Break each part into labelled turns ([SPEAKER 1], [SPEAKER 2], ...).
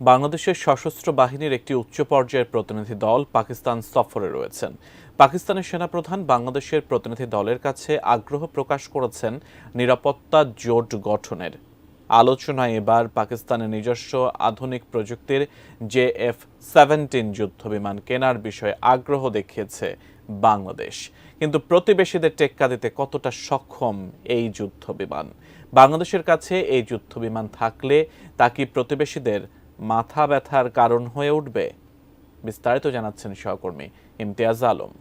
[SPEAKER 1] বাংলাদেশের সশস্ত্র বাহিনীর একটি উচ্চ পর্যায়ের প্রতিনিধি দল পাকিস্তান সফরে রয়েছেন। পাকিস্তানের সেনাপ্রধান বাংলাদেশের প্রতিনিধি দলের কাছে আগ্রহ প্রকাশ করেছেন নিরাপত্তা জোট গঠনের। আলোচনায় এবার পাকিস্তানের নিজস্ব আধুনিক প্রযুক্তির JF-17 যুদ্ধবিমান কেনার বিষয়ে আগ্রহ দেখিয়েছে বাংলাদেশ। কিন্তু প্রতিবেশীদের টেক্কা দিতে কতটা সক্ষম এই যুদ্ধবিমান? বাংলাদেশের কাছে এই যুদ্ধবিমান থাকলে তা কি প্রতিবেশীদের মাথা ব্যথার কারণ হয়ে উঠবে? বিস্তারিত জানাচ্ছেন সহকর্মী ইমতিয়াজ আলম।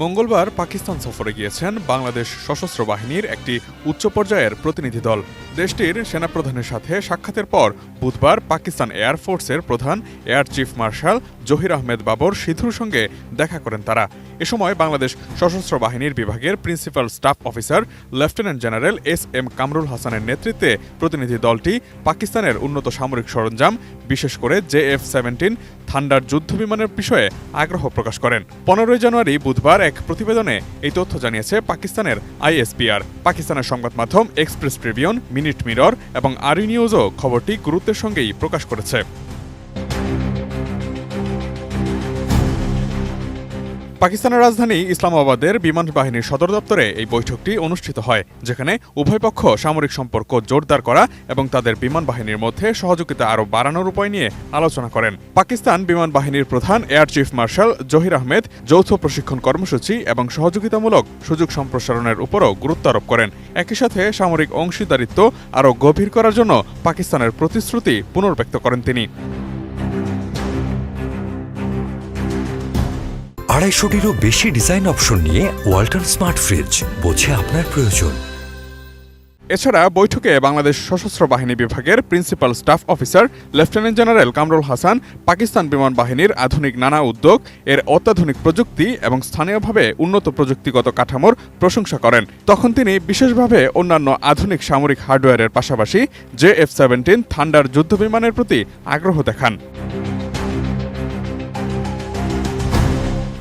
[SPEAKER 2] মঙ্গলবার পাকিস্তান সফরে গিয়েছেন বাংলাদেশ সশস্ত্র বাহিনীর একটি উচ্চ পর্যায়ের প্রতিনিধি দল। দেশটির সেনাপ্রধানের সাথে সাক্ষাতের পর বুধবার পাকিস্তান এয়ারফোর্সের প্রধান air chief marshal Zaheer Ahmed Babar সিধুর সঙ্গে দেখা করেন তারা। এ সময় বাংলাদেশ সশস্ত্র বাহিনীর বিভাগের principal staff officer lieutenant general SM Kamrul হাসানের নেতৃত্বে প্রতিনিধি দলটি পাকিস্তানের উন্নত সামরিক সরঞ্জাম, বিশেষ করে JF-17 থান্ডার যুদ্ধবিমানের বিষয়ে আগ্রহ প্রকাশ করেন। 15 জানুয়ারি বুধবার এক প্রতিবেদনে এই তথ্য জানিয়েছে পাকিস্তানের ISPR। পাকিস্তানের সংবাদ মাধ্যম এক্সপ্রেস ট্রিবিউন, মিনিট মিরর এবং আরি নিউজও খবরটি গুরুত্বের সঙ্গেই প্রকাশ করেছে। পাকিস্তানের রাজধানী ইসলামাবাদের বিমান বাহিনীর সদর দপ্তরে এই বৈঠকটি অনুষ্ঠিত হয়, যেখানে উভয় পক্ষ সামরিক সম্পর্ক জোরদার করা এবং তাদের বিমান বাহিনীর মধ্যে সহযোগিতা আরও বাড়ানোর উপায় নিয়ে আলোচনা করেন। পাকিস্তান বিমান বাহিনীর প্রধান air chief marshal Zaheer Ahmed যৌথ প্রশিক্ষণ কর্মসূচি এবং সহযোগিতামূলক সুযোগ সম্প্রসারণের উপরও গুরুত্ব আরোপ করেন। একই সাথে সামরিক অংশীদারিত্ব আরও গভীর করার জন্য পাকিস্তানের প্রতিশ্রুতি পুনর্ব্যক্ত করেন তিনি।
[SPEAKER 3] 250-টিরও বেশি ডিজাইন অপশন নিয়ে ওয়ালটন স্মার্ট ফ্রিজ, বোঝে আপনার প্রয়োজন।
[SPEAKER 2] এছাড়া বৈঠকে বাংলাদেশ সশস্ত্র বাহিনী বিভাগের principal staff officer lieutenant general Kamrul Hasan Pakistan বিমান বাহিনীর আধুনিক নানা উদ্যোগ, এর অত্যাধুনিক প্রযুক্তি এবং স্থানীয়ভাবে উন্নত প্রযুক্তিগত কাঠামোর প্রশংসা করেন। তখন তিনি বিশেষভাবে অন্যান্য আধুনিক সামরিক হার্ডওয়্যারের পাশাপাশি JF-17 থান্ডার যুদ্ধবিমানের প্রতি আগ্রহ দেখান।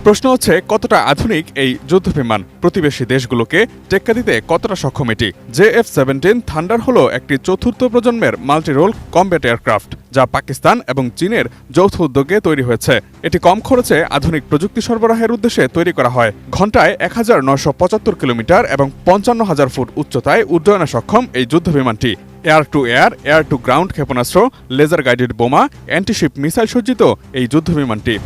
[SPEAKER 2] প্রশ্ন হচ্ছে, কতটা আধুনিক এই যুদ্ধবিমান? প্রতিবেশী দেশগুলোকে টেক্কা দিতে কতটা সক্ষম এটি? JF-17 থান্ডার হলো একটি চতুর্থ প্রজন্মের মাল্টিরোল কমব্যাট এয়ারক্রাফট, যা পাকিস্তান এবং চীনের যৌথ উদ্যোগে তৈরি হয়েছে। এটি কম খরচে আধুনিক প্রযুক্তি সরবরাহের উদ্দেশ্যে তৈরি করা হয়। ঘণ্টায় 1975 কিলোমিটার এবং 55,000 ফুট উচ্চতায় উড্ডয়নে সক্ষম এই যুদ্ধবিমানটি air to air, air to ground ক্ষেপণাস্ত্র, লেজার গাইডেড বোমা, অ্যান্টিশিপ মিসাইল সজ্জিত এই যুদ্ধবিমানটি।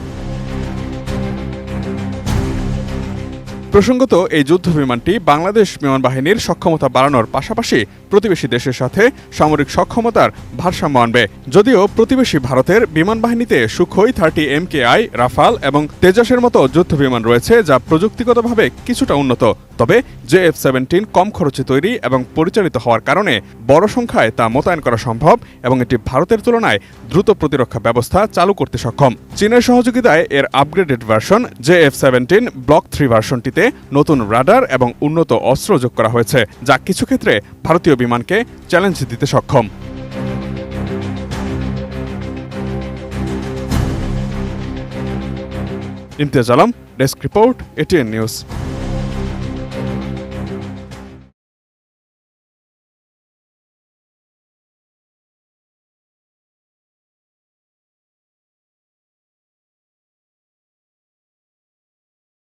[SPEAKER 2] প্রসঙ্গত, এই যুদ্ধবিমানটি বাংলাদেশ বিমান বাহিনীর সক্ষমতা বাড়ানোর পাশাপাশি প্রতিবেশী দেশের সাথে সামরিক সক্ষমতার ভারসাম্য আনবে। যদিও প্রতিবেশী ভারতের বিমান বাহিনীতে সুখোই 30 MKI, রাফাল এবং তেজাসের মতো যুদ্ধবিমান রয়েছে, যা প্রযুক্তিগতভাবে কিছুটা উন্নত। তবে JF-17 কম খরচে তৈরি এবং পরিচালিত হওয়ার কারণে বড় সংখ্যায় তা মোতায়েন করা সম্ভব এবং এটি ভারতের তুলনায় দ্রুত প্রতিরক্ষা ব্যবস্থা চালু করতে সক্ষম। চীনের সহযোগিতায় এর আপগ্রেডেড ভার্সন JF-17 ব্লক 3 ভার্সনটিতে নতুন রাডার এবং উন্নত অস্ত্র যোগ করা হয়েছে, যা কিছু ক্ষেত্রে ভারতীয় বিমানকে চ্যালেঞ্জ দিতে সক্ষম। Imtiaz Alam, desk report, ATN news.